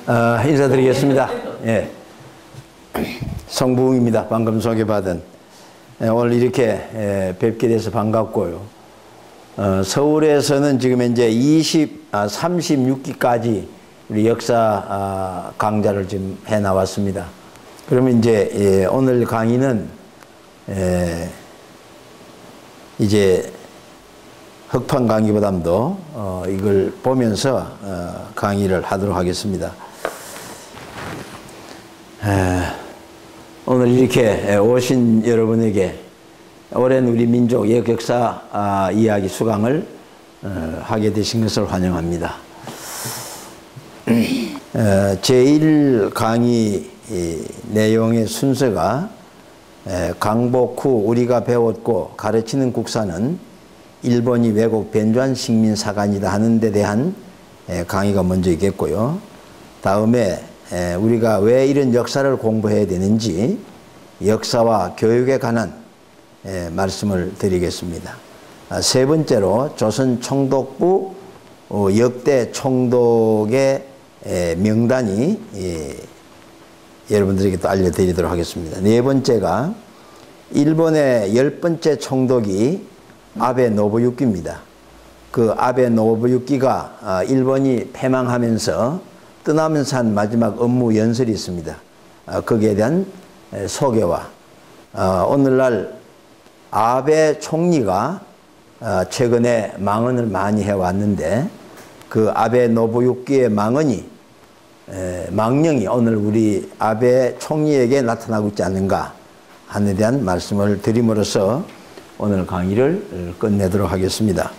인사드리겠습니다. 예. 성부웅입니다. 방금 소개받은. 오늘 이렇게 뵙게 돼서 반갑고요. 서울에서는 지금 현재 36기까지 우리 역사 강좌를 지금 해 나왔습니다. 그러면 이제 오늘 강의는 이제 흑판 강의보다도 이걸 보면서 강의를 하도록 하겠습니다. 오늘 이렇게 오신 여러분에게 오랜 우리 민족 역사 이야기 수강을 하게 되신 것을 환영합니다. 제1 강의 내용의 순서가 강복 후 우리가 배웠고 가르치는 국사는 일본이 왜곡 변조한 식민사관이다 하는 데 대한 강의가 먼저 있겠고요. 다음에 우리가 왜 이런 역사를 공부해야 되는지 역사와 교육에 관한 말씀을 드리겠습니다. 세 번째로 조선 총독부 역대 총독의 명단이 여러분들에게 또 알려드리도록 하겠습니다. 네 번째가 일본의 10번째 총독이 아베 노부유키입니다. 그 아베 노부유키가 일본이 패망하면서 떠나면서 한 마지막 업무 연설이 있습니다. 거기에 대한 소개와 오늘날 아베 총리가 최근에 망언을 많이 해왔는데 그 아베 노부유키의 망령이 오늘 우리 아베 총리에게 나타나고 있지 않는가 하는 데 대한 말씀을 드림으로써 오늘 강의를 끝내도록 하겠습니다.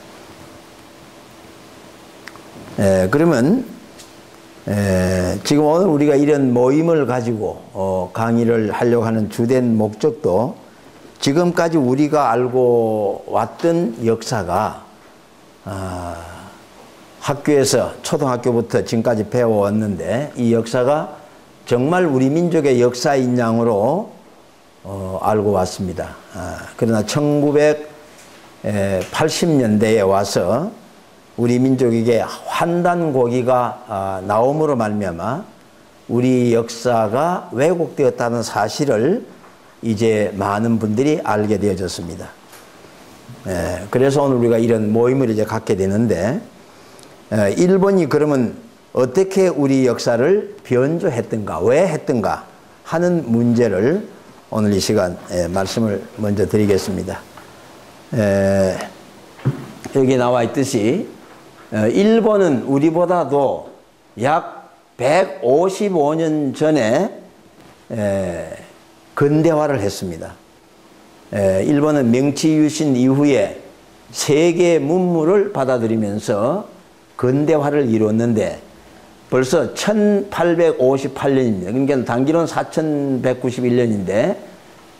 그러면 지금 오늘 우리가 이런 모임을 가지고 강의를 하려고 하는 주된 목적도 지금까지 우리가 알고 왔던 역사가 학교에서 초등학교부터 지금까지 배워왔는데 이 역사가 정말 우리 민족의 역사인 양으로 알고 왔습니다. 그러나 1980년대에 와서 우리 민족에게 환단고기가 나옴으로 말미암아 우리 역사가 왜곡되었다는 사실을 이제 많은 분들이 알게 되어졌습니다. 그래서 오늘 우리가 이런 모임을 이제 갖게 되는데 일본이 그러면 어떻게 우리 역사를 변조했던가 왜 했던가 하는 문제를 오늘 이 시간 말씀을 먼저 드리겠습니다. 여기 나와 있듯이 일본은 우리보다도 약 155년 전에 근대화를 했습니다. 일본은 명치 유신 이후에 세계 문물을 받아들이면서 근대화를 이루었는데 벌써 1858년입니다. 그러니까 단기로는 4191년인데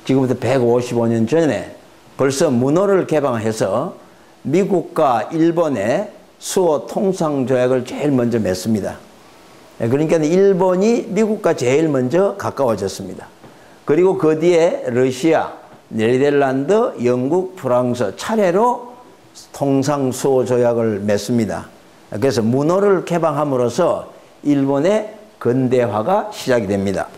지금부터 155년 전에 벌써 문호를 개방해서 미국과 일본의 수호 통상조약을 제일 먼저 맺습니다. 그러니까 일본이 미국과 제일 먼저 가까워졌습니다. 그리고 그 뒤에 러시아, 네덜란드, 영국, 프랑스 차례로 통상수호조약을 맺습니다. 그래서 문호를 개방함으로써 일본의 근대화가 시작이 됩니다.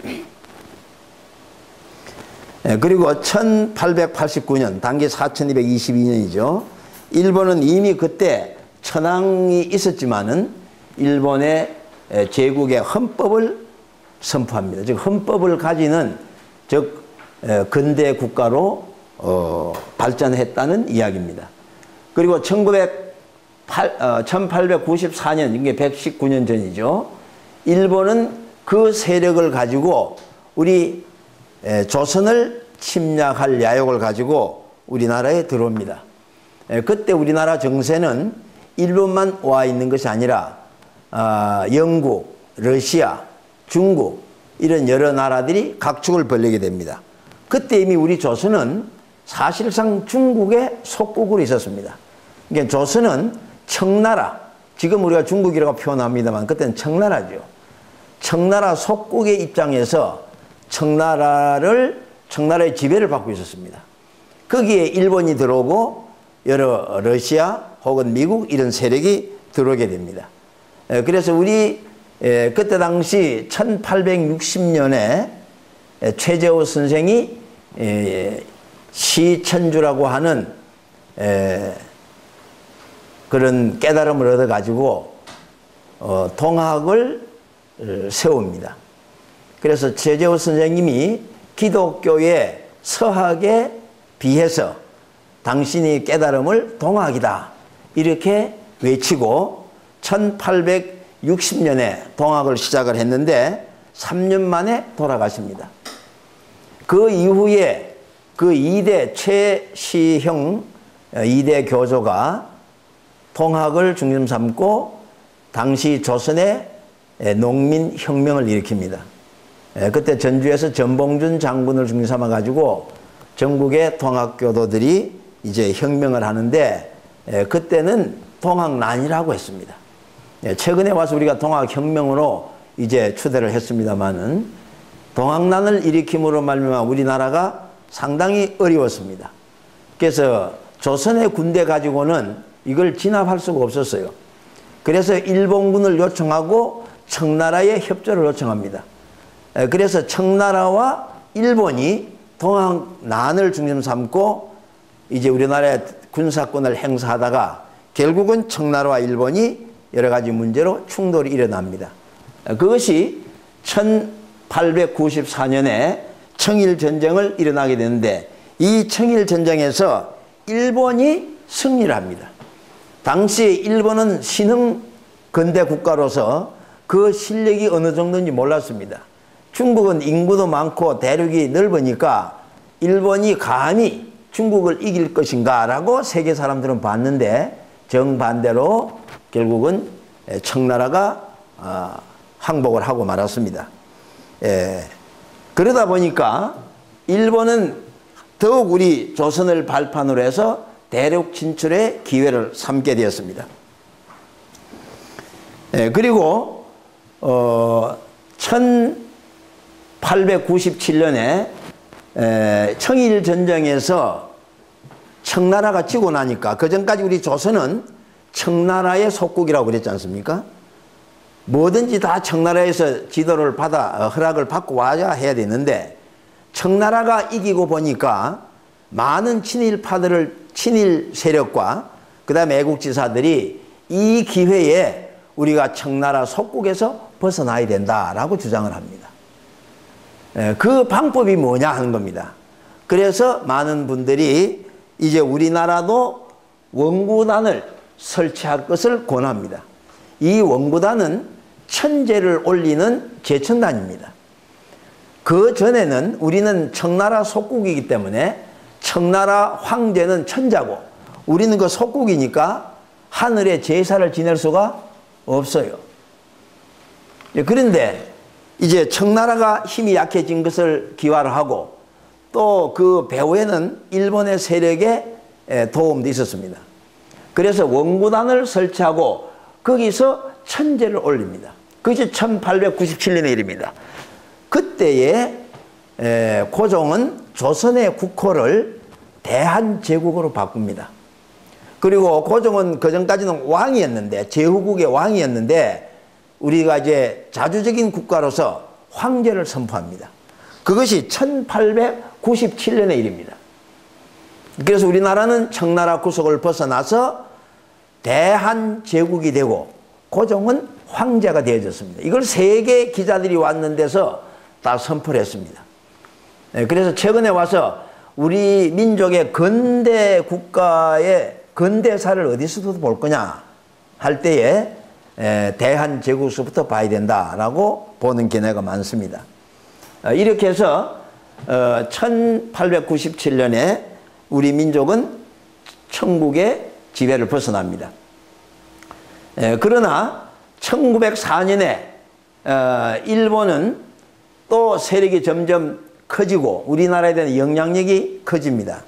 그리고 1889년, 단기 4222년이죠. 일본은 이미 그때 천황이 있었지만은 일본의 제국의 헌법을 선포합니다. 즉 헌법을 가지는 즉 근대 국가로 발전했다는 이야기입니다. 그리고 1894년, 이게 119년 전이죠. 일본은 그 세력을 가지고 우리 조선을 침략할 야욕을 가지고 우리나라에 들어옵니다. 그때 우리나라 정세는 일본만 와 있는 것이 아니라 영국, 러시아, 중국 이런 여러 나라들이 각축을 벌리게 됩니다. 그때 이미 우리 조선은 사실상 중국의 속국으로 있었습니다. 그러니까 조선은 청나라, 지금 우리가 중국이라고 표현합니다만 그때는 청나라죠. 청나라 속국의 입장에서 청나라의 지배를 받고 있었습니다. 거기에 일본이 들어오고 여러 러시아 혹은 미국 이런 세력이 들어오게 됩니다. 그래서 우리 그때 당시 1860년에 최재호 선생이 시천주라고 하는 그런 깨달음을 얻어가지고 동학을 세웁니다. 그래서 최재호 선생님이 기독교의 서학에 비해서 당신이 깨달음을 동학이다 이렇게 외치고 1860년에 동학을 시작을 했는데 3년 만에 돌아가십니다. 그 이후에 그 2대 최시형 2대 교조가 동학을 중심 삼고 당시 조선의 농민혁명을 일으킵니다. 그때 전주에서 전봉준 장군을 중심 삼아 가지고 전국의 동학교도들이 이제 혁명을 하는데 그때는 동학난이라고 했습니다. 최근에 와서 우리가 동학혁명으로 이제 추대를 했습니다마는 동학난을 일으킴으로 말미암아 우리나라가 상당히 어려웠습니다. 그래서 조선의 군대 가지고는 이걸 진압할 수가 없었어요. 그래서 일본군을 요청하고 청나라에 협조를 요청합니다. 그래서 청나라와 일본이 동학난을 중심 삼고 이제 우리나라에 군사권을 행사하다가 결국은 청나라와 일본이 여러 가지 문제로 충돌이 일어납니다. 그것이 1894년에 청일전쟁을 일어나게 되는데 이 청일전쟁에서 일본이 승리를 합니다. 당시 일본은 신흥 근대 국가로서 그 실력이 어느 정도인지 몰랐습니다. 중국은 인구도 많고 대륙이 넓으니까 일본이 감히 중국을 이길 것인가 라고 세계 사람들은 봤는데 정반대로 결국은 청나라가 항복을 하고 말았습니다. 그러다 보니까 일본은 더욱 우리 조선을 발판으로 해서 대륙 진출의 기회를 삼게 되었습니다. 그리고 1897년에 청일전쟁에서 청나라가 지고 나니까 그전까지 우리 조선은 청나라의 속국이라고 그랬지 않습니까? 뭐든지 다 청나라에서 지도를 받아 허락을 받고 와야 해야 되는데 청나라가 이기고 보니까 많은 친일 세력과 그 다음에 애국지사들이 이 기회에 우리가 청나라 속국에서 벗어나야 된다라고 주장을 합니다. 그 방법이 뭐냐 하는 겁니다. 그래서 많은 분들이 이제 우리나라도 원구단을 설치할 것을 권합니다. 이 원구단은 천제를 올리는 제천단입니다. 그 전에는 우리는 청나라 속국이기 때문에 청나라 황제는 천자고 우리는 그 속국이니까 하늘에 제사를 지낼 수가 없어요. 그런데 이제 청나라가 힘이 약해진 것을 기화를 하고 또 그 배후에는 일본의 세력의 도움도 있었습니다. 그래서 원구단을 설치하고 거기서 천제를 올립니다. 그것이 1897년의 일입니다. 그때에 고종은 조선의 국호를 대한제국으로 바꿉니다. 그리고 고종은 그전까지는 왕이었는데 제후국의 왕이었는데 우리가 이제 자주적인 국가로서 황제를 선포합니다. 그것이 1897년의 일입니다. 그래서 우리나라는 청나라 구속을 벗어나서 대한제국이 되고 고종은 황제가 되어졌습니다. 이걸 세계 기자들이 왔는 데서 다 선포를 했습니다. 그래서 최근에 와서 우리 민족의 근대 국가의 근대사를 어디서도 볼 거냐 할 때에 대한제국서부터 봐야 된다라고 보는 견해가 많습니다. 이렇게 해서 1897년에 우리 민족은 천국의 지배를 벗어납니다. 그러나 1904년에 일본은 또 세력이 점점 커지고 우리나라에 대한 영향력이 커집니다.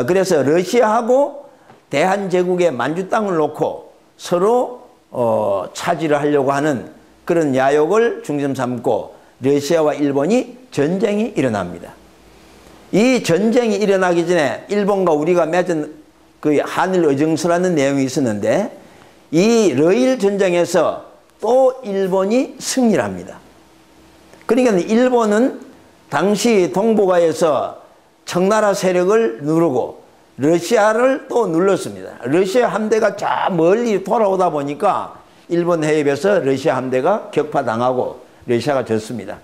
그래서 러시아하고 대한제국의 만주 땅을 놓고 서로 차지를 하려고 하는 그런 야욕을 중심 삼고 러시아와 일본이 전쟁이 일어납니다. 이 전쟁이 일어나기 전에 일본과 우리가 맺은 그 한일 의정서라는 내용이 있었는데 이 러일 전쟁에서 또 일본이 승리를 합니다. 그러니까 일본은 당시 동북아에서 청나라 세력을 누르고 러시아를 또 눌렀습니다. 러시아 함대가 저 멀리 돌아오다 보니까 일본 해협에서 러시아 함대가 격파당하고 러시아가 졌습니다.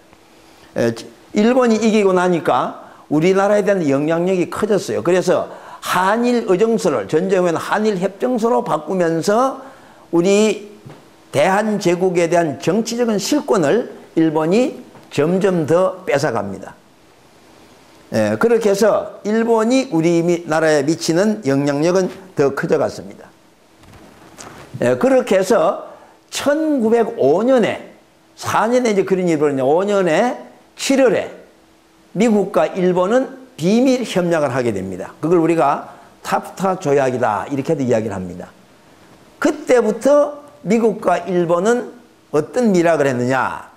일본이 이기고 나니까 우리나라에 대한 영향력이 커졌어요. 그래서 한일 의정서를 전쟁 후에는 한일 협정서로 바꾸면서 우리 대한제국에 대한 정치적인 실권을 일본이 점점 더 뺏어갑니다. 그렇게 해서 일본이 우리나라에 미치는 영향력은 더 커져갔습니다. 그렇게 해서 1905년에 4년에 이제 그런 일이 벌어졌는데 5년에 7월에 미국과 일본은 비밀 협약을 하게 됩니다. 그걸 우리가 타프타 조약이다 이렇게도 이야기를 합니다. 그때부터 미국과 일본은 어떤 밀약을 했느냐.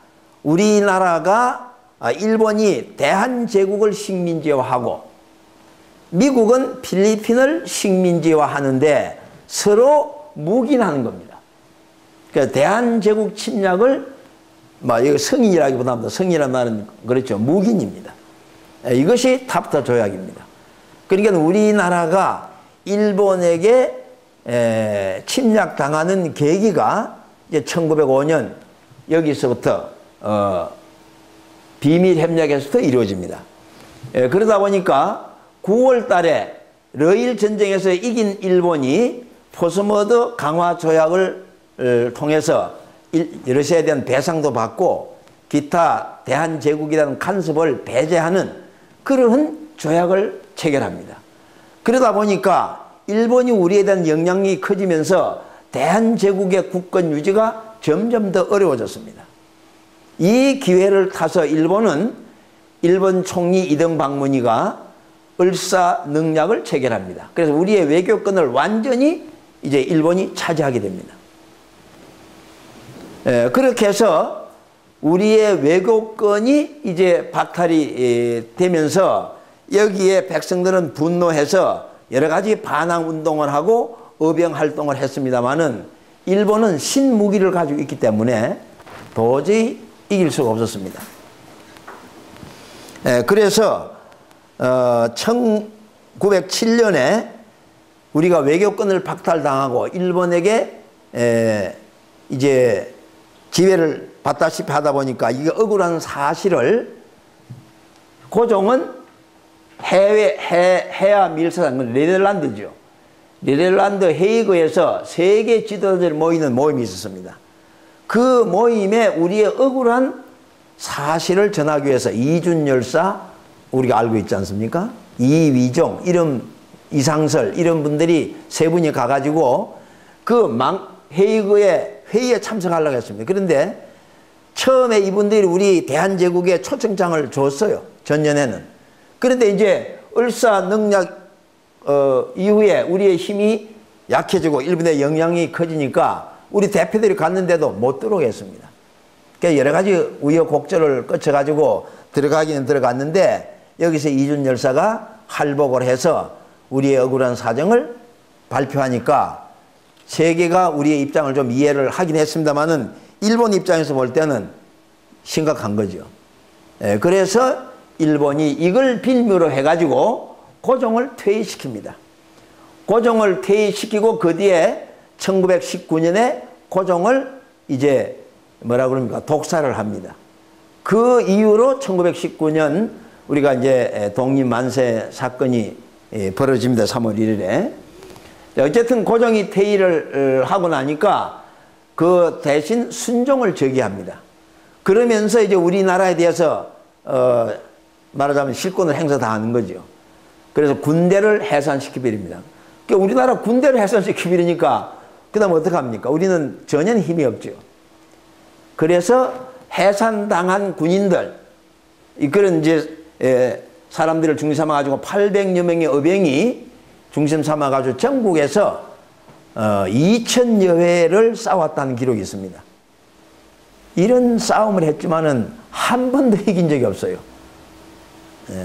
우리나라가 일본이 대한제국을 식민지화하고 미국은 필리핀을 식민지화하는데 서로 묵인하는 겁니다. 그러니까 대한제국 침략을 여기 승인이라기보다는 승인이라는 말은 그렇죠. 묵인입니다. 이것이 타프타 조약입니다. 그러니까 우리나라가 일본에게 침략당하는 계기가 이제 1905년 여기서부터 비밀협약에서부터 이루어집니다. 그러다 보니까 9월 달에 러일 전쟁에서 이긴 일본이 포스머드 강화 조약을 통해서 러시아에 대한 배상도 받고 기타 대한제국이라는 간섭을 배제하는 그러한 조약을 체결합니다. 그러다 보니까 일본이 우리에 대한 영향력이 커지면서 대한제국의 국권 유지가 점점 더 어려워졌습니다. 이 기회를 타서 일본은 일본 총리 이등 박문희가 을사능략을 체결합니다. 그래서 우리의 외교권을 완전히 이제 일본이 차지하게 됩니다. 그렇게 해서 우리의 외교권이 이제 박탈이 되면서 여기에 백성들은 분노해서 여러 가지 반항 운동을 하고 어병 활동을 했습니다마는 일본은 신무기를 가지고 있기 때문에 도저히 이길 수가 없었습니다. 그래서 1907년에 우리가 외교권을 박탈당하고 일본에게 이제 지배를 받다시피 하다 보니까 이게 억울한 사실을 고종은 해야 밀사장, 네덜란드죠. 네덜란드 헤이그에서 세계 지도자들이 모이는 모임이 있었습니다. 그 모임에 우리의 억울한 사실을 전하기 위해서 이준열사 우리가 알고 있지 않습니까? 이위종, 이상설 이런 분들이 세 분이 가가지고 그 헤이그의 회의에 참석하려고 했습니다. 그런데 처음에 이분들이 우리 대한제국에 초청장을 줬어요. 전년에는. 그런데 이제 을사능략 이후에 우리의 힘이 약해지고 일본의 영향이 커지니까 우리 대표들이 갔는데도 못 들어오게 했습니다. 그러니까 여러 가지 우여곡절을 거쳐가지고 들어가기는 들어갔는데 여기서 이준 열사가 할복을 해서 우리의 억울한 사정을 발표하니까 세계가 우리의 입장을 좀 이해를 하긴 했습니다만은 일본 입장에서 볼 때는 심각한 거죠. 그래서 일본이 이걸 빌미로 해가지고 고종을 퇴위시킵니다. 고종을 퇴위시키고 그 뒤에 1919년에 고종을 이제 뭐라 그럽니까? 독살을 합니다. 그 이후로 1919년 우리가 이제 독립만세 사건이 벌어집니다. 3월 1일에. 어쨌든 고종이 퇴위를 하고 나니까 그 대신 순종을 저기합니다. 그러면서 이제 우리나라에 대해서 말하자면 실권을 행사 다 하는 거죠. 그래서 군대를 해산시켜버립니다. 그러니까 우리나라 군대를 해산시켜버리니까 그 다음 어떡합니까? 우리는 전혀 힘이 없죠. 그래서 해산당한 군인들, 그런 이제 사람들을 중심 삼아가지고 800여 명의 어병이 중심 삼아가지고 전국에서 2000여 회를 싸웠다는 기록이 있습니다. 이런 싸움을 했지만은 한 번도 이긴 적이 없어요.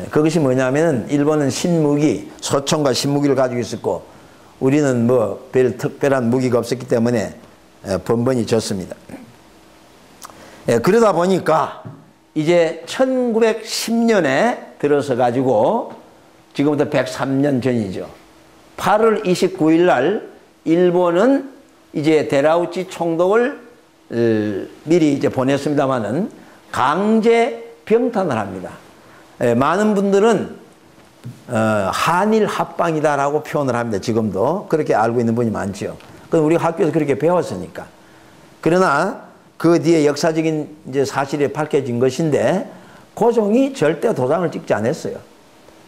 그것이 뭐냐면 일본은 신무기, 소총과 신무기를 가지고 있었고 우리는 뭐 별 특별한 무기가 없었기 때문에 번번이 졌습니다. 예, 그러다 보니까 이제 1910년에 들어서 가지고 지금부터 103년 전이죠. 8월 29일 날 일본은 이제 데라우치 총독을 미리 이제 보냈습니다마는 강제 병탄을 합니다. 예, 많은 분들은 한일 합방이다라고 표현을 합니다. 지금도 그렇게 알고 있는 분이 많죠. 그건 우리 학교에서 그렇게 배웠으니까. 그러나 그 뒤에 역사적인 이제 사실이 밝혀진 것인데 고종이 절대 도장을 찍지 않았어요.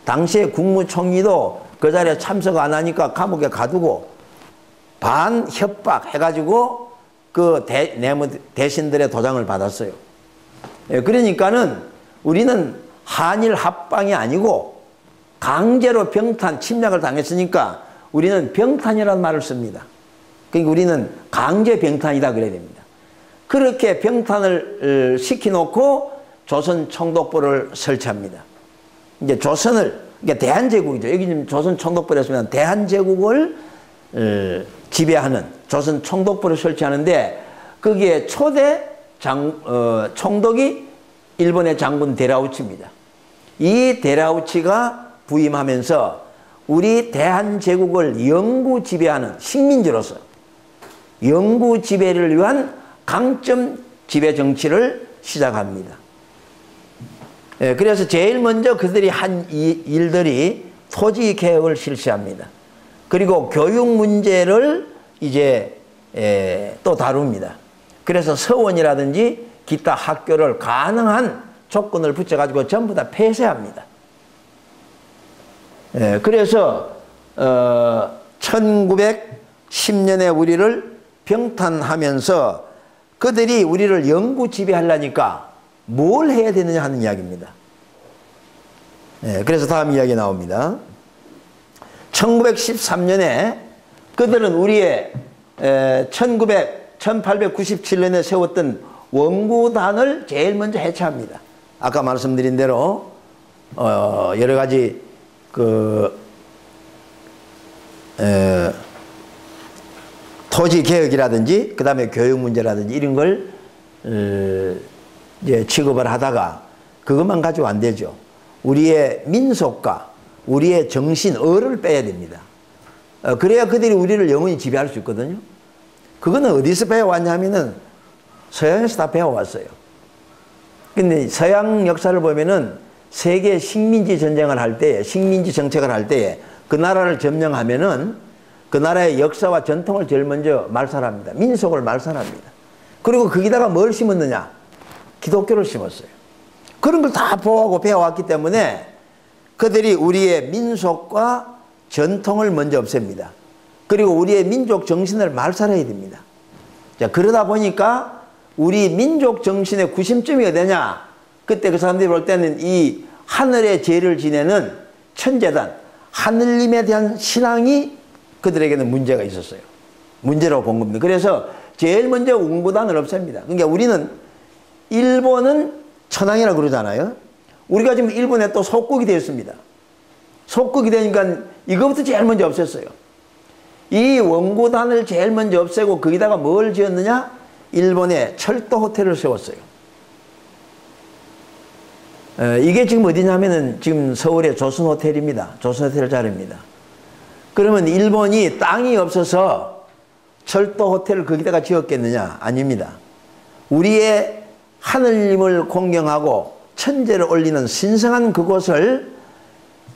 당시에 국무총리도 그 자리에 참석 안 하니까 감옥에 가두고 반 협박해가지고 그 대신들의 도장을 받았어요. 예, 그러니까는 우리는 한일 합방이 아니고 강제로 병탄 침략을 당했으니까 우리는 병탄이라는 말을 씁니다. 그러니까 우리는 강제 병탄이다 그래야 됩니다. 그렇게 병탄을 시켜놓고 조선 총독부를 설치합니다. 이제 조선을, 그러니까 대한제국이죠. 여기 지금 조선 총독부를 했으면 대한제국을 지배하는 조선 총독부를 설치하는데 거기에 초대 총독이 일본의 장군 데라우치입니다. 이 데라우치가 부임하면서 우리 대한제국을 영구 지배하는 식민지로서 영구 지배를 위한 강점 지배 정치를 시작합니다. 예, 그래서 제일 먼저 그들이 한 일들이 토지 개혁을 실시합니다. 그리고 교육 문제를 이제 또 다룹니다. 그래서 서원이라든지 기타 학교를 가능한 조건을 붙여가지고 전부 다 폐쇄합니다. 예, 그래서 1910년에 우리를 병탄하면서 그들이 우리를 영구 지배하려니까 뭘 해야 되느냐 하는 이야기입니다. 예, 그래서 다음 이야기 나옵니다. 1913년에 그들은 우리의 1897년에 세웠던 원구단을 제일 먼저 해체합니다. 아까 말씀드린 대로 여러 가지 토지 개혁이라든지 그 다음에 교육 문제라든지 이런 걸 이제 취급을 하다가 그것만 가지고 안 되죠. 우리의 민속과 우리의 정신어를 빼야 됩니다. 그래야 그들이 우리를 영원히 지배할 수 있거든요. 그거는 어디서 배워왔냐면은 서양에서 다 배워왔어요. 근데 서양 역사를 보면은 세계 식민지 전쟁을 할 때에, 식민지 정책을 할 때에 그 나라를 점령하면은 그 나라의 역사와 전통을 제일 먼저 말살합니다. 민속을 말살합니다. 그리고 거기다가 뭘 심었느냐? 기독교를 심었어요. 그런 걸 다 보호하고 배워왔기 때문에 그들이 우리의 민속과 전통을 먼저 없앱니다. 그리고 우리의 민족 정신을 말살해야 됩니다. 자, 그러다 보니까 우리 민족 정신의 구심점이 어디냐? 그때 그 사람들이 볼 때는 이 하늘의 죄를 지내는 천재단, 하늘님에 대한 신앙이 그들에게는 문제가 있었어요. 문제라고 본 겁니다. 그래서 제일 먼저 원구단을 없앱니다. 그러니까 우리는 일본은 천황이라고 그러잖아요. 우리가 지금 일본에 또 속국이 되었습니다. 속국이 되니까 이거부터 제일 먼저 없앴어요. 이 원구단을 제일 먼저 없애고 거기다가 뭘 지었느냐? 일본에 철도 호텔을 세웠어요. 이게 지금 어디냐면은 지금 서울의 조선호텔입니다. 조선호텔 자리입니다. 그러면 일본이 땅이 없어서 철도 호텔을 거기다가 지었겠느냐? 아닙니다. 우리의 하느님을 공경하고 천재를 올리는 신성한 그곳을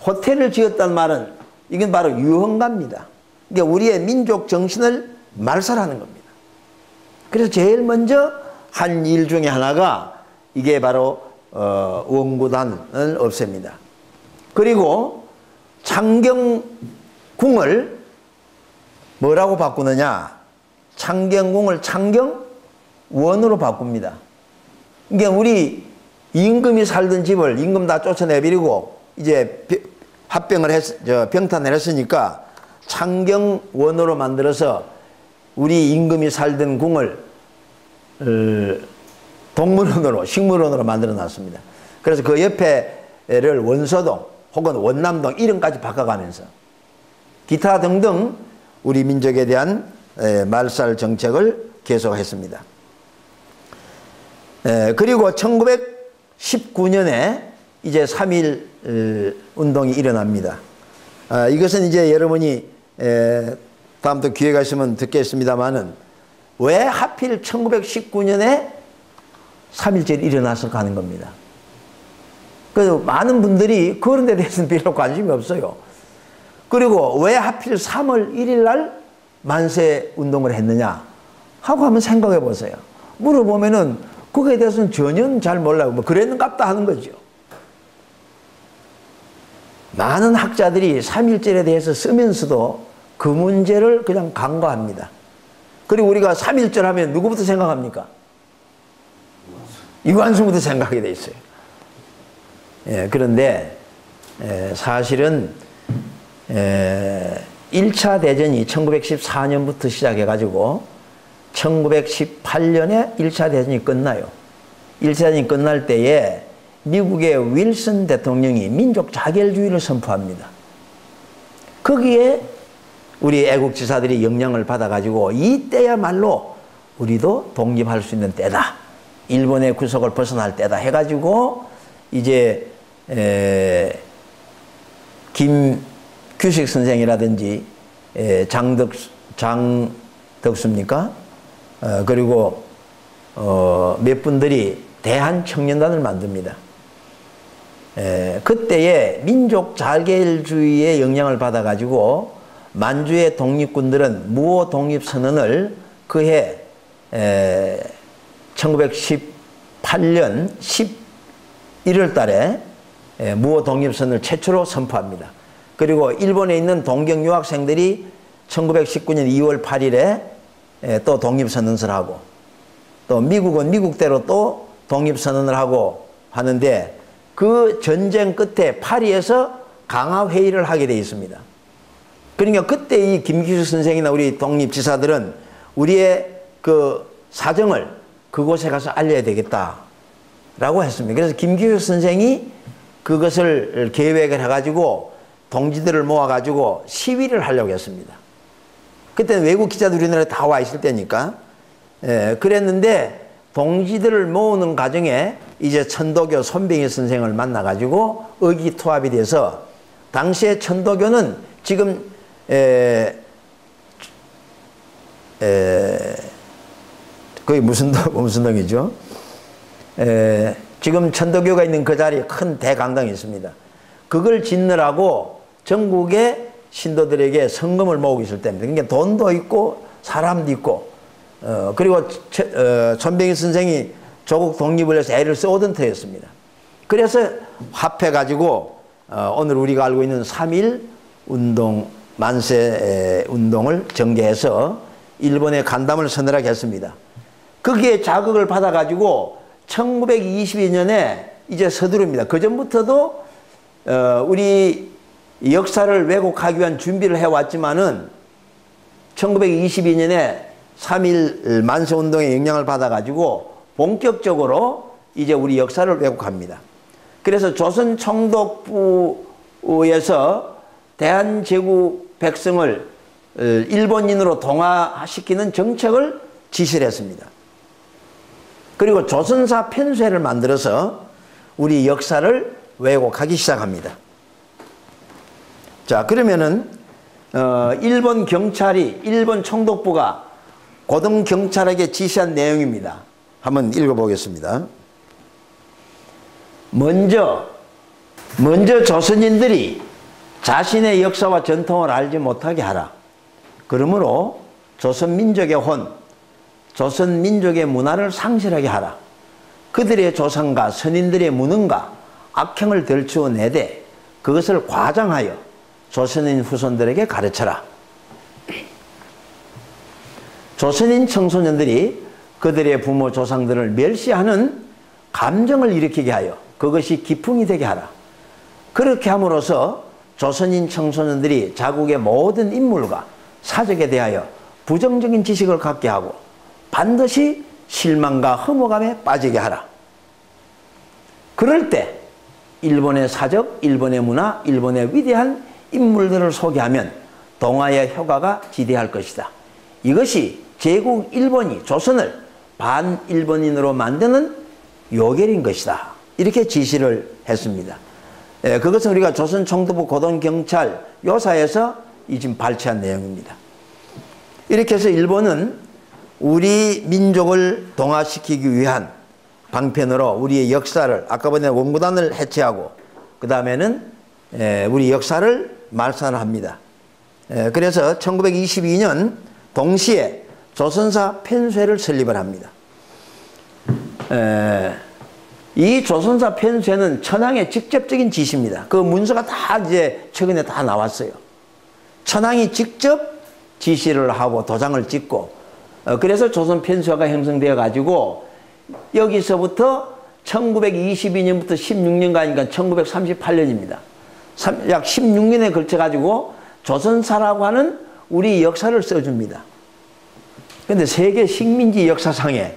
호텔을 지었단 말은 이건 바로 유흥가입니다. 그러니까 우리의 민족 정신을 말살하는 겁니다. 그래서 제일 먼저 한 일 중에 하나가 이게 바로 원구단을 없앱니다. 그리고 창경궁을 뭐라고 바꾸느냐? 창경궁을 창경원으로 바꿉니다. 그러니까 우리 임금이 살던 집을 임금 다 쫓아내버리고 이제 병탄을 했으니까 창경원으로 만들어서 우리 임금이 살던 궁을 동물원으로, 식물원으로 만들어 놨습니다. 그래서 그 옆에를 원서동 혹은 원남동 이름까지 바꿔가면서 기타 등등 우리 민족에 대한 말살 정책을 계속했습니다. 그리고 1919년에 이제 3.1 운동이 일어납니다. 이것은 이제 여러분이 다음부터 기회가 있으면 듣겠습니다만은 왜 하필 1919년에 3.1절이 일어났을까 하는 겁니다. 그래서 많은 분들이 그런 데 대해서는 별로 관심이 없어요. 그리고 왜 하필 3월 1일 날 만세 운동을 했느냐 하고 한번 생각해 보세요. 물어보면은 그거에 대해서는 전혀 잘 몰라요. 뭐 그랬는갑다 하는 거죠. 많은 학자들이 3.1절에 대해서 쓰면서도 그 문제를 그냥 간과합니다. 그리고 우리가 3.1절 하면 누구부터 생각합니까? 이완수부터 생각하게 돼 있어요. 그런데 사실은 1차 대전이 1914년부터 시작해가지고 1918년에 1차 대전이 끝나요. 1차 대전이 끝날 때에 미국의 윌슨 대통령이 민족 자결주의를 선포합니다. 거기에 우리 애국지사들이 영향을 받아가지고 이때야말로 우리도 독립할 수 있는 때다. 일본의 구속을 벗어날 때다 해가지고 이제 김규식 선생이라든지 장덕수입니까? 그리고 몇 분들이 대한청년단을 만듭니다. 그때에 민족 자결주의의 영향을 받아가지고 만주의 독립군들은 무호 독립선언을 그해 1918년 11월 달에 무호 독립선언을 최초로 선포합니다. 그리고 일본에 있는 동경 유학생들이 1919년 2월 8일에 또 독립선언을 하고 또 미국은 미국대로 또 독립선언을 하고 하는데 그 전쟁 끝에 파리에서 강화회의를 하게 되어 있습니다. 그러니까 그때 이 김규식 선생이나 우리 독립지사들은 우리의 그 사정을 그곳에 가서 알려야 되겠다라고 했습니다. 그래서 김규식 선생이 그것을 계획을 해가지고 동지들을 모아가지고 시위를 하려고 했습니다. 그때는 외국 기자들이 우리나라에 다 와 있을 때니까. 그랬는데 동지들을 모으는 과정에 이제 천도교 손병희 선생을 만나가지고 의기투합이 돼서 당시에 천도교는 지금 거기 무슨 동이죠? 지금 천도교가 있는 그 자리에 큰 대강당이 있습니다. 그걸 짓느라고 전국의 신도들에게 성금을 모으고 있을 때입니다. 그러니까 돈도 있고 사람도 있고 그리고 손병희 선생이 조국 독립을 위해서 애를 쏘던 터였습니다. 그래서 합해가지고 오늘 우리가 알고 있는 3.1 운동 만세 운동을 전개해서 일본에 간담을 서늘하게 했습니다. 거기에 자극을 받아가지고 1922년에 이제 서두릅니다. 그 전부터도 우리 역사를 왜곡하기 위한 준비를 해왔지만은 1922년에 3.1 만세운동의 영향을 받아가지고 본격적으로 이제 우리 역사를 왜곡합니다. 그래서 조선 총독부에서 대한제국 백성을 일본인으로 동화시키는 정책을 지시를 했습니다. 그리고 조선사 편수회를 만들어서 우리 역사를 왜곡하기 시작합니다. 자, 그러면은 일본 경찰이 일본 총독부가 고등경찰에게 지시한 내용입니다. 한번 읽어보겠습니다. 먼저 조선인들이 자신의 역사와 전통을 알지 못하게 하라. 그러므로 조선민족의 혼, 조선민족의 문화를 상실하게 하라. 그들의 조상과 선인들의 무능과 악행을 들추어 내되 그것을 과장하여 조선인 후손들에게 가르쳐라. 조선인 청소년들이 그들의 부모 조상들을 멸시하는 감정을 일으키게 하여 그것이 기풍이 되게 하라. 그렇게 함으로써 조선인 청소년들이 자국의 모든 인물과 사적에 대하여 부정적인 지식을 갖게 하고 반드시 실망과 혐오감에 빠지게 하라. 그럴 때 일본의 사적, 일본의 문화, 일본의 위대한 인물들을 소개하면 동아의 효과가 지대할 것이다. 이것이 제국 일본이 조선을 반일본인으로 만드는 요결인 것이다. 이렇게 지시를 했습니다. 예, 그것은 우리가 조선 총督부 고등경찰 요사에서 지금 발췌한 내용입니다. 이렇게 해서 일본은 우리 민족을 동화시키기 위한 방편으로 우리의 역사를, 아까 보니 원구단을 해체하고 그 다음에는 우리 역사를 말살합니다. 그래서 1922년 동시에 조선사 편쇠를 설립을 합니다. 이 조선사 편쇠는 천황의 직접적인 지시입니다. 그 문서가 다 이제 최근에 다 나왔어요. 천황이 직접 지시를 하고 도장을 찍고, 그래서 조선 편쇠가 형성되어 가지고 여기서부터 1922년부터 16년간이니까 1938년입니다. 약 16년에 걸쳐 가지고 조선사라고 하는 우리 역사를 써줍니다. 그런데 세계 식민지 역사상에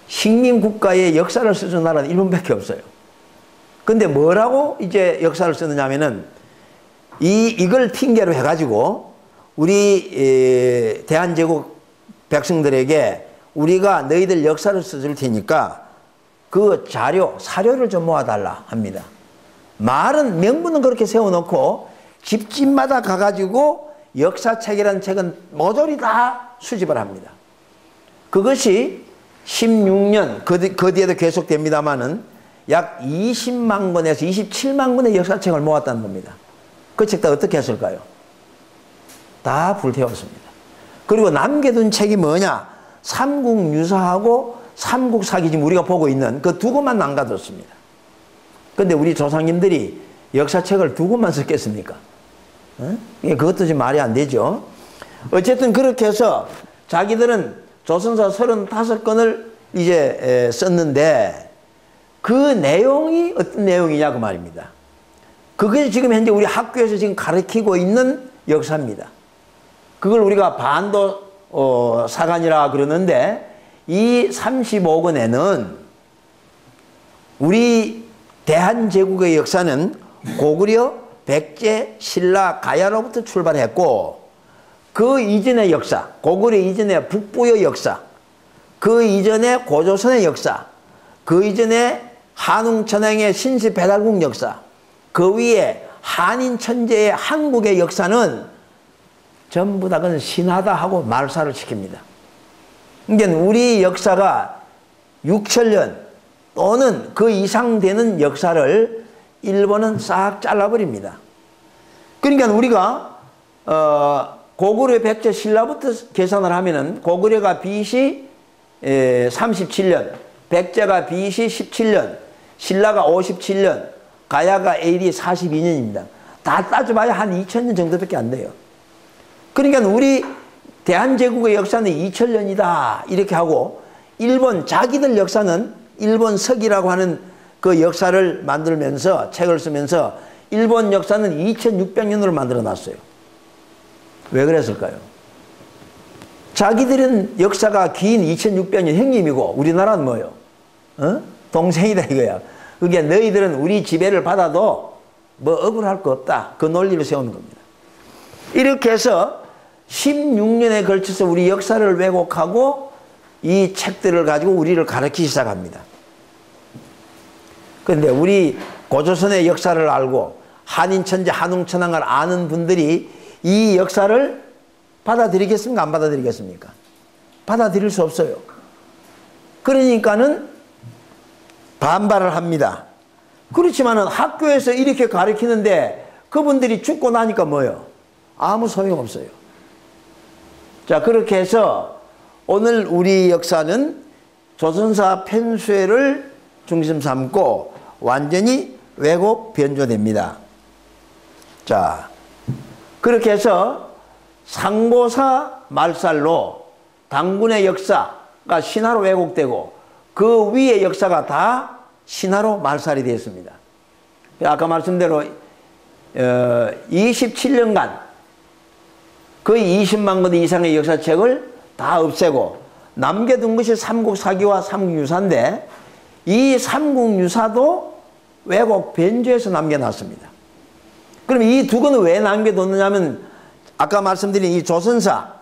식민국가의 역사를 써준 나라는 일본밖에 없어요. 근데 뭐라고 이제 역사를 쓰느냐면은 이걸 핑계로 해가지고 우리 대한제국 백성들에게 우리가 너희들 역사를 써줄 테니까 그 사료를 좀 모아달라 합니다. 말은 명분은 그렇게 세워놓고 집집마다 가가지고 역사책이라는 책은 모조리 다 수집을 합니다. 그것이 16년, 그 뒤에도 계속됩니다만은 약 20만 권에서 27만 권의 역사책을 모았다는 겁니다. 그 책 다 어떻게 했을까요? 다 불태웠습니다. 그리고 남겨둔 책이 뭐냐? 삼국유사하고 삼국사기 지금 우리가 보고 있는 그 두 권만 남겨뒀습니다. 근데 우리 조상님들이 역사책을 두 권만 썼겠습니까? 그것도 좀 말이 안 되죠. 어쨌든 그렇게 해서 자기들은 조선사 35권을 이제 썼는데 그 내용이 어떤 내용이냐 그 말입니다. 그게 지금 현재 우리 학교에서 지금 가르치고 있는 역사입니다. 그걸 우리가 반도 사관이라 그러는데 이 35권에는 우리 대한제국의 역사는 고구려, 백제, 신라, 가야로부터 출발했고 그 이전의 역사, 고구려 이전의 북부의 역사, 그 이전의 고조선의 역사, 그 이전의 한웅천황의 신시배달국 역사, 그 위에 한인천재의 한국의 역사는 전부 다 그건 신하다 하고 말살을 시킵니다. 그러니까 우리 역사가 6천년 또는 그 이상 되는 역사를 일본은 싹 잘라버립니다. 그러니까 우리가 고구려, 백제, 신라부터 계산을 하면은 고구려가 BC 37년, 백제가 BC 17년, 신라가 57년, 가야가 AD 42년입니다. 다 따져봐야 한 2000년 정도밖에 안 돼요. 그러니까 우리 대한제국의 역사는 2000년이다 이렇게 하고 일본 자기들 역사는 일본 서기라고 하는 그 역사를 만들면서 책을 쓰면서 일본 역사는 2600년으로 만들어 놨어요. 왜 그랬을까요? 자기들은 역사가 긴 2600년 형님이고 우리나라는 뭐예요? 동생이다 이거야. 그게 너희들은 우리 지배를 받아도 뭐 억울할 거 없다. 그 논리를 세우는 겁니다. 이렇게 해서 16년에 걸쳐서 우리 역사를 왜곡하고 이 책들을 가지고 우리를 가르치기 시작합니다. 그런데 우리 고조선의 역사를 알고 한인천재 한웅천황을 아는 분들이 이 역사를 받아들이겠습니까? 안 받아들이겠습니까? 받아들일 수 없어요. 그러니까는 반발을 합니다. 그렇지만은 학교에서 이렇게 가르치는데 그분들이 죽고 나니까 뭐예요? 아무 소용없어요. 자, 그렇게 해서 오늘 우리 역사는 조선사 편쇠를 중심 삼고 완전히 왜곡 변조됩니다. 자, 그렇게 해서 상고사 말살로 당군의 역사가 신화로 왜곡되고 그 위의 역사가 다 신화로 말살이 되었습니다. 아까 말씀대로 27년간 거의 20만 권 이상의 역사책을 다 없애고 남겨둔 것이 삼국사기와 삼국유사인데 이 삼국유사도 왜곡 변조해서 남겨놨습니다. 그럼 이 두 권은 왜 남겨뒀느냐면 아까 말씀드린 이 조선사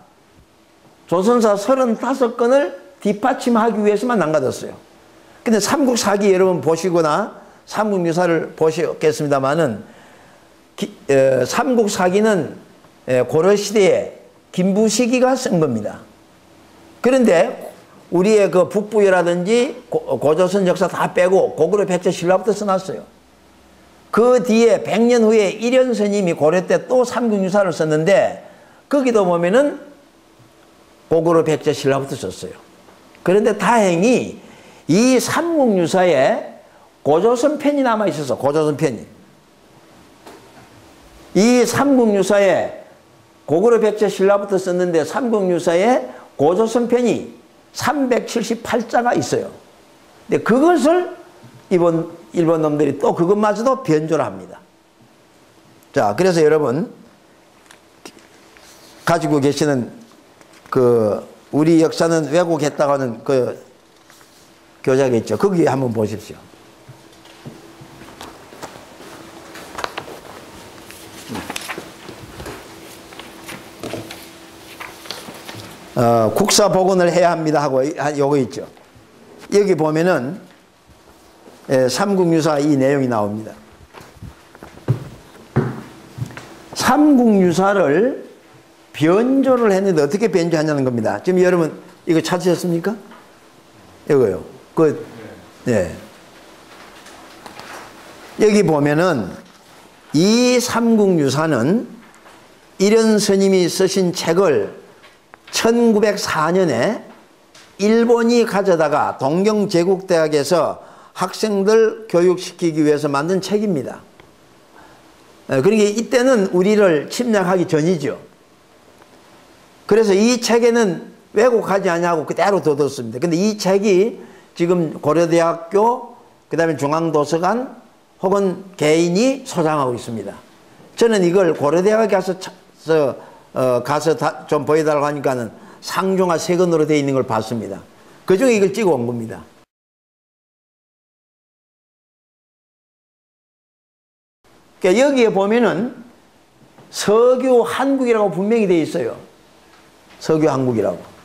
35권을 뒷받침하기 위해서만 남겨뒀어요. 근데 삼국사기 여러분 보시거나 삼국유사를 보셨겠습니다만은 삼국사기는 고려시대에 김부시기가 쓴 겁니다. 그런데 우리의 그 북부여라든지 고조선 역사 다 빼고 고구려 백제신라부터 써놨어요. 그 뒤에 100년 후에 일현 스님이 고려 때 또 삼국유사를 썼는데 거기도 보면은 고구려 백제신라부터 썼어요. 그런데 다행히 이 삼국유사에 고조선 편이 남아 있어서 고조선 편이 이 삼국유사에 고구려 백제신라부터 썼는데 삼국유사에 고조선 편이 378자가 있어요. 근데 그것을 일본 놈들이 또 그것마저도 변조를 합니다. 자, 그래서 여러분 가지고 계시는 그 우리 역사는 왜곡했다고 하는 그 교재가 있죠. 거기에 한번 보십시오. 국사 복원을 해야 합니다 하고 요거 있죠. 여기 보면은 삼국유사 이 내용이 나옵니다. 삼국유사를 변조를 했는데 어떻게 변조하냐는 겁니다. 지금 여러분 이거 찾으셨습니까? 이거요. 네. 여기 보면은 이 삼국유사는 일현 스님이 쓰신 책을 1904년에 일본이 가져다가 동경제국대학에서 학생들 교육시키기 위해서 만든 책입니다. 그러니까 이때는 우리를 침략하기 전이죠. 그래서 이 책에는 왜곡하지 않냐고 그대로 둬뒀습니다. 근데 이 책이 지금 고려대학교, 그 다음에 중앙도서관 혹은 개인이 소장하고 있습니다. 저는 이걸 고려대학에 가서 좀 보여달라고 하니까는 상중하 세 권으로 되어 있는 걸 봤습니다. 그 중에 이걸 찍어 온 겁니다. 그러니까 여기에 보면은 서교 한국이라고 분명히 되어 있어요. 서교 한국이라고.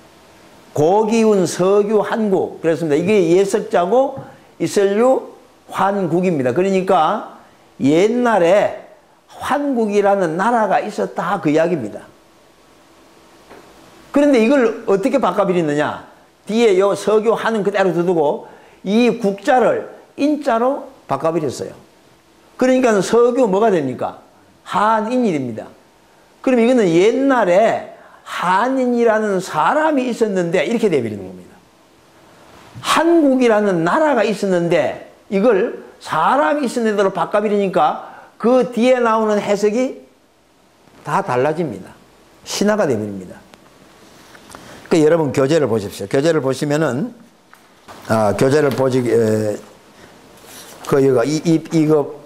고기운 서교 한국. 그렇습니다. 이게 예석자고 이설류 환국입니다. 그러니까 옛날에 환국이라는 나라가 있었다 그 이야기입니다. 그런데 이걸 어떻게 바꿔버리느냐. 뒤에 요 서교 한은 그대로 두고 이 국자를 인자로 바꿔버렸어요. 그러니까 서교 뭐가 됩니까? 한인일입니다. 그럼 이거는 옛날에 한인이라는 사람이 있었는데 이렇게 돼버리는 겁니다. 한국이라는 나라가 있었는데 이걸 사람이 있는 대로 바꿔버리니까 그 뒤에 나오는 해석이 다 달라집니다. 신화가 되버립니다. 그러니까 여러분 교재를 보십시오. 교재를 보시면은 교재를 보지 이거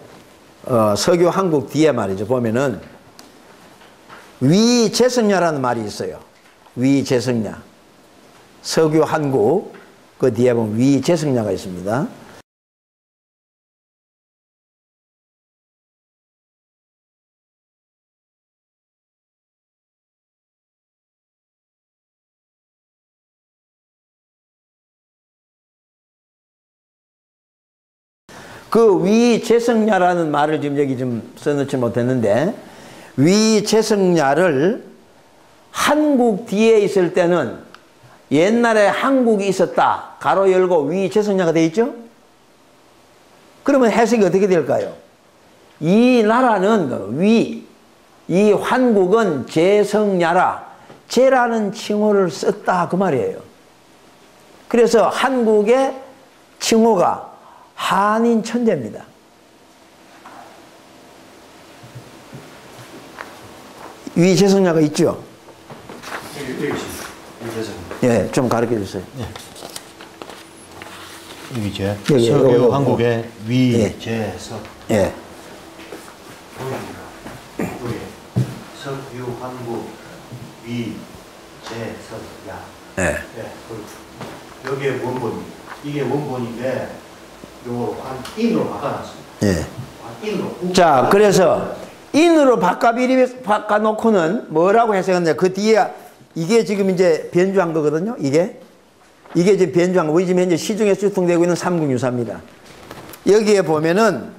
서교 한국 뒤에 말이죠. 보면은 위재성야라는 말이 있어요. 위재성야. 서교 한국 그 뒤에 보면 위재성야가 있습니다. 그 위재성야라는 말을 지금 여기 좀 써놓지 못했는데 위재성야를 한국 뒤에 있을 때는 옛날에 한국이 있었다. 가로 열고 위재성야가 되어 있죠? 그러면 해석이 어떻게 될까요? 이 나라는 이 한국은 재성야라. 재라는 칭호를 썼다 그 말이에요. 그래서 한국의 칭호가 한인 천재입니다. 위재성야가 있죠? 예, 좀 가르쳐 주세요. 예. 위재. 서교 한국의 위재석. 예. 서교 한국 위재석야. 예. 예. 여기에 원본. 이게 원본인데 요 한 인으로 바꿔놨습니다. 예. 인으로. 자, 그래서 인으로 바꿔놓고는 뭐라고 해석했냐. 그 뒤에 이게 지금 이제 변주한 거거든요. 이게 이게 지금 변주한 거. 우리 지금 현재 시중에서 유통되고 있는 삼국유사입니다. 여기에 보면은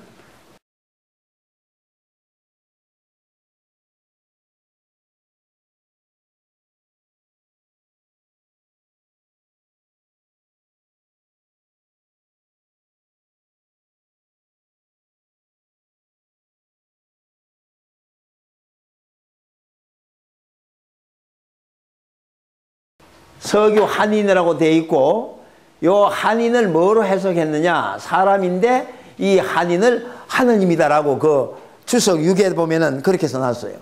서교 한인이라고 되어 있고, 요 한인을 뭐로 해석했느냐? 사람인데 이 한인을 하느님이다라고 그 주석 6에 보면은 그렇게 써놨어요.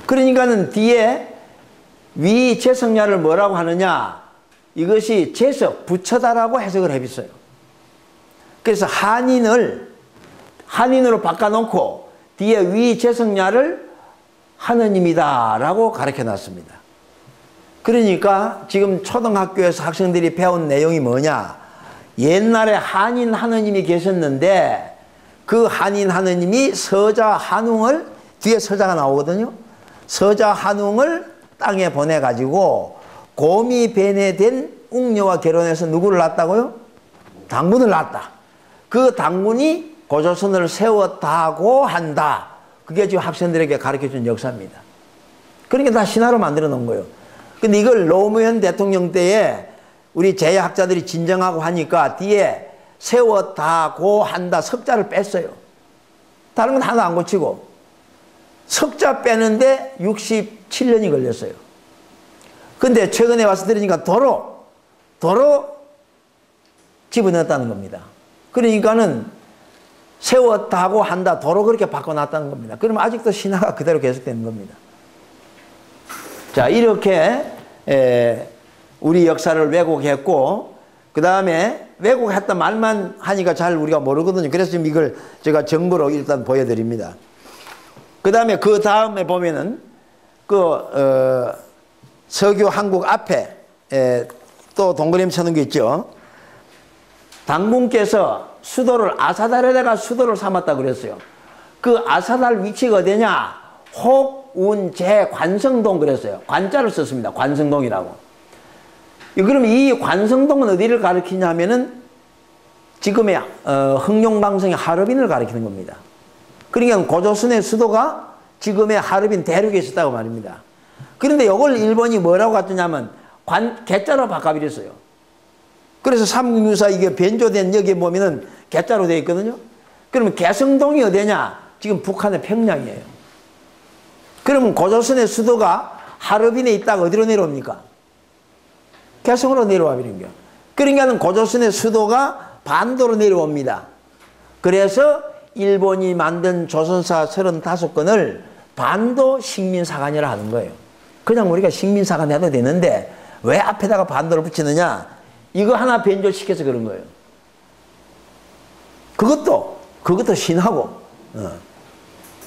그러니까는 뒤에 위 재성야를 뭐라고 하느냐? 이것이 재석, 부처다라고 해석을 해봤어요. 그래서 한인을 한인으로 바꿔놓고 뒤에 위 재성야를 하느님이다라고 가르쳐 놨습니다. 그러니까 지금 초등학교에서 학생들이 배운 내용이 뭐냐? 옛날에 한인 하느님이 계셨는데 그 한인 하느님이 서자 한웅을, 뒤에 서자가 나오거든요. 서자 한웅을 땅에 보내가지고 곰이 배내된 웅녀와 결혼해서 누구를 낳았다고요? 당군을 낳았다. 그 당군이 고조선을 세웠다고 한다. 그게 지금 학생들에게 가르쳐준 역사입니다. 그러니까 다 신화로 만들어 놓은 거예요. 근데 이걸 노무현 대통령 때에 우리 제야학자들이 진정하고 하니까 뒤에 세웠다고 한다 석자를 뺐어요. 다른 건 하나도 안 고치고 석자 빼는데 67년이 걸렸어요. 근데 최근에 와서 들으니까 도로 집어넣었다는 겁니다. 그러니까는 세웠다고 한다 도로 그렇게 바꿔놨다는 겁니다. 그러면 아직도 신화가 그대로 계속되는 겁니다. 자, 이렇게 우리 역사를 왜곡했고, 그 다음에 왜곡했다 말만 하니까 잘 우리가 모르거든요. 그래서 지금 이걸 제가 정보로 일단 보여드립니다. 그 다음에 보면은 서교 한국 앞에 또 동그라미 쳐놓은 게 있죠. 당군께서 수도를 아사달에다가 수도를 삼았다고 그랬어요. 그 아사달 위치가 어디냐? 혹운제 관성동 그랬어요. 관자를 썼습니다. 관성동이라고. 그럼 이 관성동은 어디를 가리키냐 하면은 지금의 흥룡방성의 하얼빈을 가리키는 겁니다. 그러니까 고조선의 수도가 지금의 하얼빈 대륙에 있었다고 말입니다. 그런데 이걸 일본이 뭐라고 갖느냐면 개자로 바꿔버렸어요. 그래서 삼국유사 이게 변조된 여기에 보면은 개자로 되어 있거든요. 그러면 개성동이 어디냐? 지금 북한의 평양이에요. 그러면 고조선의 수도가 하얼빈에 있다가 어디로 내려옵니까? 개성으로 내려와 버린 거예요. 그러니까 고조선의 수도가 반도로 내려옵니다. 그래서 일본이 만든 조선사 35권을 반도 식민사관이라 하는 거예요. 그냥 우리가 식민사관 해도 되는데 왜 앞에다가 반도를 붙이느냐? 이거 하나 변조시켜서 그런 거예요. 그것도 신하고.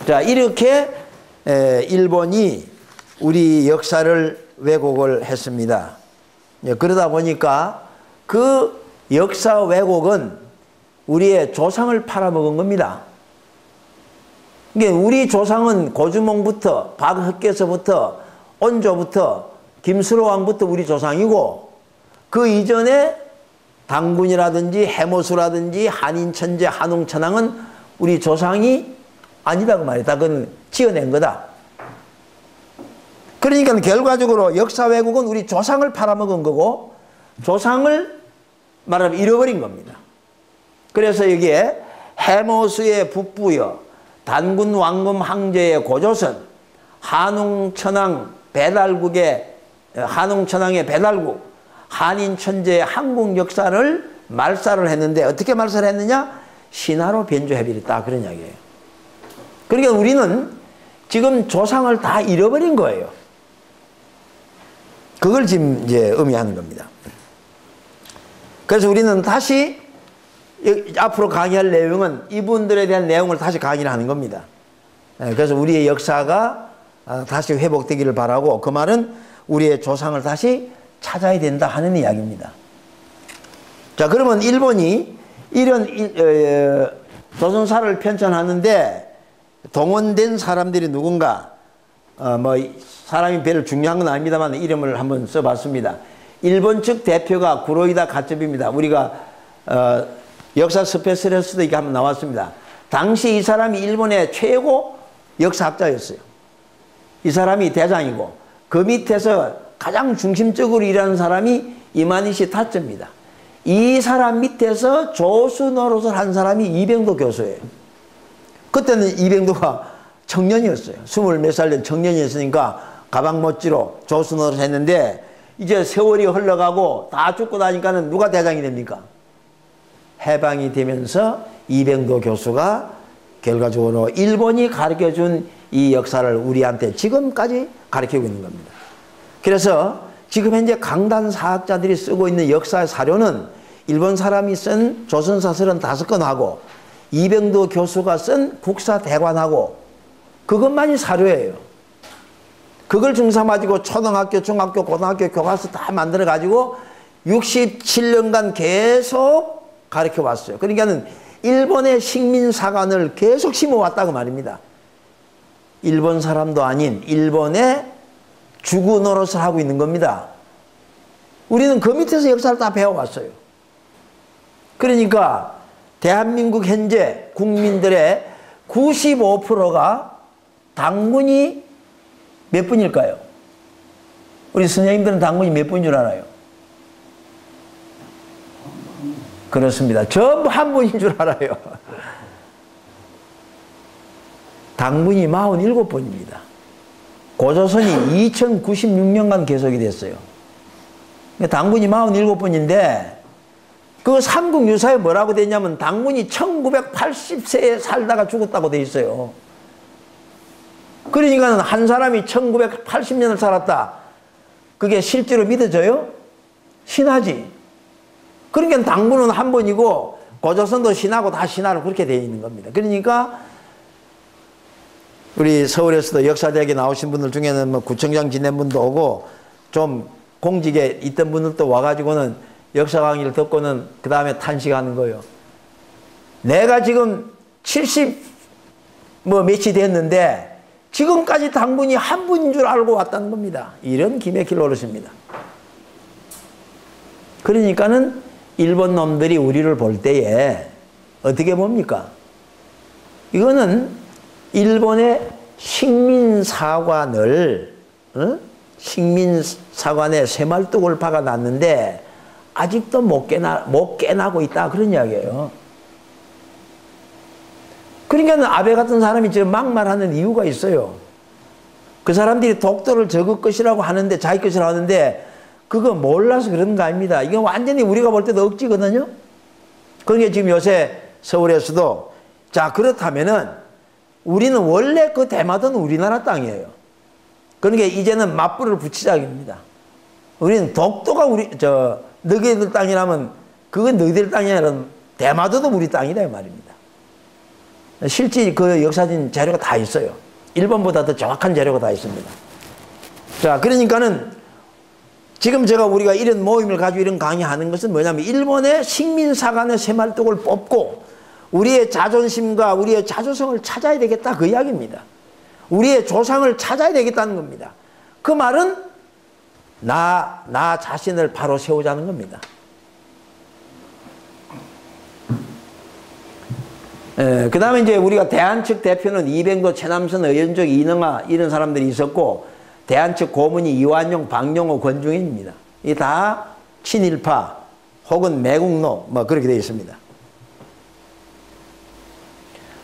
자, 이렇게 일본이 우리 역사를 왜곡을 했습니다. 그러다 보니까 그 역사 왜곡은 우리의 조상을 팔아먹은 겁니다. 그러니까 우리 조상은 고주몽부터 박흑계서부터 온조부터 김수로왕부터 우리 조상이고, 그 이전에 당군이라든지 해모수라든지 한인천재 한웅천왕은 우리 조상이 아니다고 말이다. 그건 지어낸 거다. 그러니까 결과적으로 역사 왜곡은 우리 조상을 팔아먹은 거고 조상을 말하면 잃어버린 겁니다. 그래서 여기에 해모수의 북부여 단군 왕금 황제의 고조선 한웅천왕 배달국의 한웅천왕의 배달국 한인천재의 한국 역사를 말살을 했는데 어떻게 말살을 했느냐? 신화로 변조해버렸다. 그런 이야기예요. 그러니까 우리는 지금 조상을 다 잃어버린 거예요. 그걸 지금 이제 의미하는 겁니다. 그래서 우리는 다시 앞으로 강의할 내용은 이분들에 대한 내용을 다시 강의를 하는 겁니다. 그래서 우리의 역사가 다시 회복되기를 바라고, 그 말은 우리의 조상을 다시 찾아야 된다 하는 이야기입니다. 자, 그러면 일본이 이런 조선사를 편찬하는데 동원된 사람들이 누군가, 사람이 별로 중요한 건 아닙니다만 이름을 한번 써봤습니다. 일본 측 대표가 구로이다 가츠비입니다. 우리가 역사 스페셜에서도 이게 한번 나왔습니다. 당시 이 사람이 일본의 최고 역사학자였어요. 이 사람이 대장이고 그 밑에서 가장 중심적으로 일하는 사람이 이마니시 타츠입니다. 이 사람 밑에서 조수 노릇을 한 사람이 이병도 교수예요. 그때는 이병도가 청년이었어요. 20몇 살 된 청년이었으니까 가방 못지로 조수 노릇을 했는데 이제 세월이 흘러가고 다 죽고 나니까는 누가 대장이 됩니까? 해방이 되면서 이병도 교수가 결과적으로 일본이 가르쳐준 이 역사를 우리한테 지금까지 가르치고 있는 겁니다. 그래서 지금 현재 강단사학자들이 쓰고 있는 역사 사료는 일본 사람이 쓴 조선사 35권하고 이병도 교수가 쓴 국사대관하고 그것만이 사료예요. 그걸 중삼아지고 초등학교, 중학교, 고등학교 교과서 다 만들어가지고 67년간 계속 가르쳐 왔어요. 그러니까는 일본의 식민사관을 계속 심어왔다고 말입니다. 일본 사람도 아닌 일본의 주구 노릇을 하고 있는 겁니다. 우리는 그 밑에서 역사를 다 배워왔어요. 그러니까 대한민국 현재 국민들의 95%가 당군이 몇 분일까요? 우리 선생님들은 당군이 몇 분인 줄 알아요? 그렇습니다. 전부 한 분인 줄 알아요. 당군이 47번입니다. 고조선이 2096년간 계속이 됐어요. 당군이 47번인데 그 삼국유사에 뭐라고 돼 있냐면 당군이 1980세에 살다가 죽었다고 돼 있어요. 그러니까 한 사람이 1980년을 살았다. 그게 실제로 믿어져요? 신하지. 그러니까 당군은 한 번이고 고조선도 신하고 다 신하로 그렇게 되어 있는 겁니다. 그러니까 우리 서울에서도 역사대학에 나오신 분들 중에는 뭐 구청장 지낸 분도 오고 좀 공직에 있던 분들도 와가지고는 역사 강의를 듣고는 그 다음에 탄식하는 거예요. 내가 지금 70 뭐 몇이 됐는데 지금까지 당군이 한 분인 줄 알고 왔다는 겁니다. 이런 기맥힐 노릇입니다. 그러니까는 일본 놈들이 우리를 볼 때에 어떻게 봅니까? 이거는 일본의 식민사관을 식민사관에 새말뚝을 박아놨는데 아직도 못 깨나고 있다 그런 이야기예요. 그러니까 아베 같은 사람이 지금 막말하는 이유가 있어요. 그 사람들이 독도를 저거 것이라고 하는데 자기 것이라고 하는데 그거 몰라서 그런 거 아닙니다. 이건 완전히 우리가 볼 때도 억지거든요. 그러니까 지금 요새 서울에서도 자 그렇다면은 우리는 원래 그 대마도는 우리나라 땅이에요. 그러니까 이제는 맞불을 붙이자입니다. 우리는 독도가 너희들 땅이라면 그건 너희들 땅이 아니라 대마도도 우리 땅이다 이 말입니다. 실제 그 역사진 자료가 다 있어요. 일본보다 더 정확한 자료가 다 있습니다. 자, 그러니까는 지금 우리가 이런 모임을 가지고 이런 강의하는 것은 뭐냐면 일본의 식민사관의 새말뚝을 뽑고 우리의 자존심과 우리의 자조성을 찾아야 되겠다 그 이야기입니다. 우리의 조상을 찾아야 되겠다는 겁니다. 그 말은 나 자신을 바로 세우자는 겁니다. 그 다음에 이제 우리가 대한 측 대표는 이병도, 최남선, 의연적, 이능하 이런 사람들이 있었고 대한 측 고문이 이완용, 박용호, 권중현입니다. 이 다 친일파 혹은 매국노 뭐 그렇게 되어 있습니다.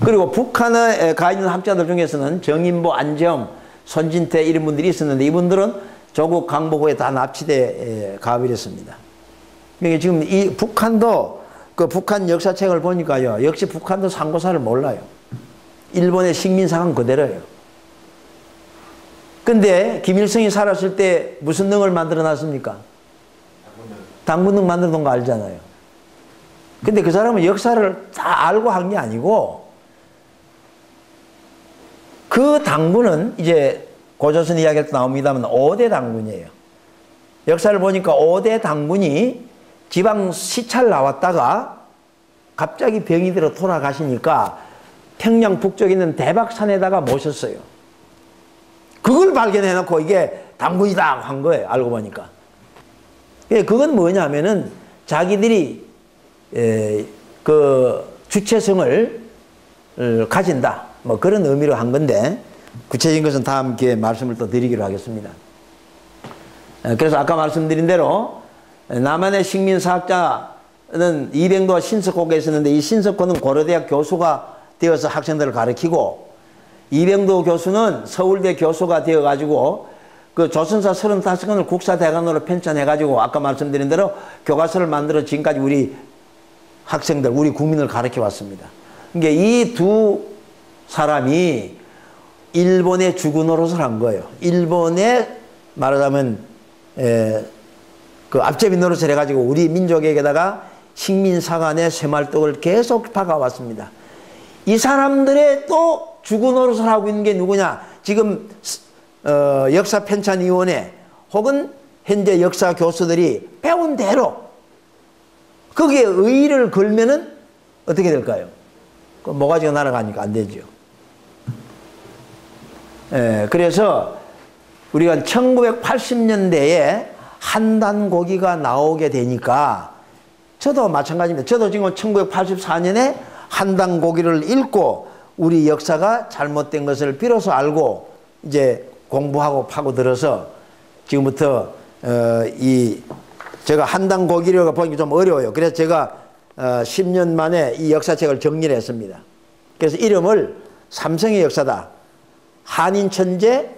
그리고 북한에 가 있는 학자들 중에서는 정인보, 안재홍, 손진태 이런 분들이 있었는데 이분들은 조국 강복호에 다 납치돼 가버렸습니다. 그러니까 지금 이 북한도 그 북한 역사책을 보니까요. 역시 북한도 상고사를 몰라요. 일본의 식민사관 그대로예요. 근데 김일성이 살았을 때 무슨 능을 만들어 놨습니까? 당군능 만들어 놓은 거 알잖아요. 근데 그 사람은 역사를 다 알고 한 게 아니고 그 당군은 이제 고조선 이야기할 때 나옵니다만 5대 당군이에요. 역사를 보니까 5대 당군이 지방 시찰 나왔다가 갑자기 병이 들어 돌아가시니까 평양 북쪽에 있는 대박산에다가 모셨어요. 그걸 발견해놓고 이게 당군이다 한 거예요. 알고 보니까. 그건 뭐냐면은 자기들이 그 주체성을 가진다. 뭐 그런 의미로 한 건데 구체적인 것은 다음 기회에 말씀을 또 드리기로 하겠습니다. 그래서 아까 말씀드린 대로 남한의 식민사학자는 이병도와 신석호가 있었는데 이 신석호는 고려대학 교수가 되어서 학생들을 가르치고 이병도 교수는 서울대 교수가 되어가지고 그 조선사 35권을 국사대간으로 편찬해가지고 아까 말씀드린 대로 교과서를 만들어 지금까지 우리 학생들, 우리 국민을 가르쳐 왔습니다. 그러니까 이 두 사람이 일본의 주구 노릇을 한 거예요. 일본에 말하자면 그 앞제비 노릇을 해가지고 우리 민족에게다가 식민사관의 쇠말떡을 계속 박아왔습니다. 이 사람들의 또 주구 노릇을 하고 있는 게 누구냐? 지금 역사편찬위원회 혹은 현재 역사 교수들이 배운 대로 거기에 의의를 걸면은 어떻게 될까요? 그 모가지가 날아가니까 안 되죠. 그래서 우리가 1980년대에 한단고기가 나오게 되니까 저도 마찬가지입니다. 저도 지금 1984년에 한단고기를 읽고 우리 역사가 잘못된 것을 비로소 알고 이제 공부하고 파고들어서 지금부터 제가 한단고기를 보니까 좀 어려워요. 그래서 제가 10년 만에 이 역사책을 정리를 했습니다. 그래서 이름을 삼성의 역사다. 한인천재,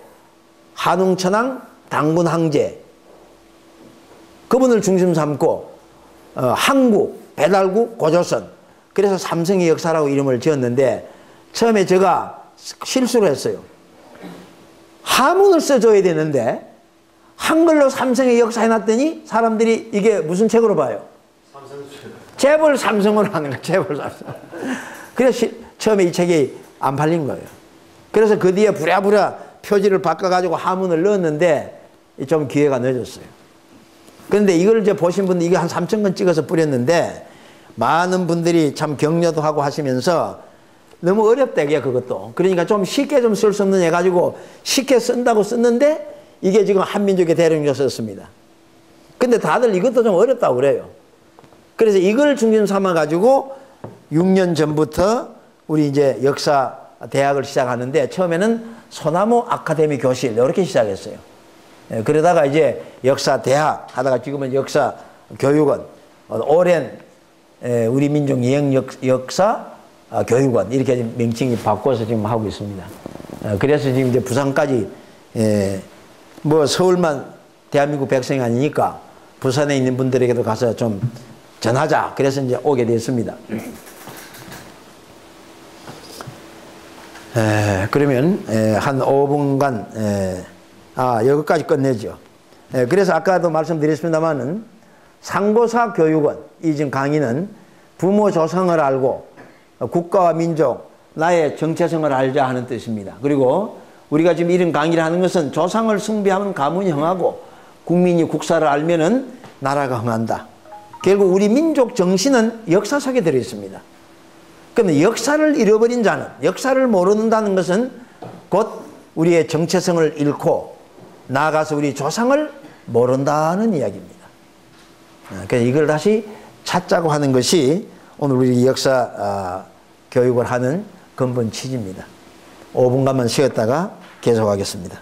한웅천왕, 당군항제 그분을 중심 삼고 한국, 배달국, 고조선 그래서 삼성의 역사라고 이름을 지었는데 처음에 제가 실수를 했어요. 하문을 써줘야 되는데 한글로 삼성의 역사 해놨더니 사람들이 이게 무슨 책으로 봐요? 재벌 삼성으로 하는 거예요. 재벌 삼성. 그래서 처음에 이 책이 안 팔린 거예요. 그래서 그 뒤에 부랴부랴 표지를 바꿔가지고 하문을 넣었는데 좀 기회가 늦었어요. 그런데 이걸 이제 보신 분들 이게 한 3,000권 찍어서 뿌렸는데 많은 분들이 참 격려도 하고 하시면서 너무 어렵다 이게 그것도. 그러니까 좀 쉽게 좀 쓸 수 없는 해가지고 쉽게 쓴다고 썼는데 이게 지금 한민족의 대령으로 썼습니다. 근데 다들 이것도 좀 어렵다고 그래요. 그래서 이걸 중심 삼아가지고 6년 전부터 우리 이제 역사 대학을 시작하는데 처음에는 소나무 아카데미 교실 이렇게 시작했어요. 그러다가 이제 역사 대학 하다가 지금은 역사 교육원, 오랜 우리 민족 여행 역사 교육원 이렇게 명칭이 바꿔서 지금 하고 있습니다. 그래서 지금 이제 부산까지 뭐 서울만 대한민국 백성이 아니니까 부산에 있는 분들에게도 가서 좀 전하자. 그래서 이제 오게 됐습니다. 그러면 한 5분간 여기까지 끝내죠. 그래서 아까도 말씀드렸습니다만은 상고사 교육원 이 지금 강의는 부모 조상을 알고 국가와 민족 나의 정체성을 알자 하는 뜻입니다. 그리고 우리가 지금 이런 강의를 하는 것은 조상을 숭배하면 가문이 흥하고 국민이 국사를 알면은 나라가 흥한다. 결국 우리 민족 정신은 역사 속에 들어있습니다. 그런데 역사를 잃어버린 자는 역사를 모른다는 것은 곧 우리의 정체성을 잃고 나아가서 우리 조상을 모른다는 이야기입니다. 그래서 이걸 다시 찾자고 하는 것이 오늘 우리 역사 교육을 하는 근본 취지입니다. 5분간만 쉬었다가 계속하겠습니다.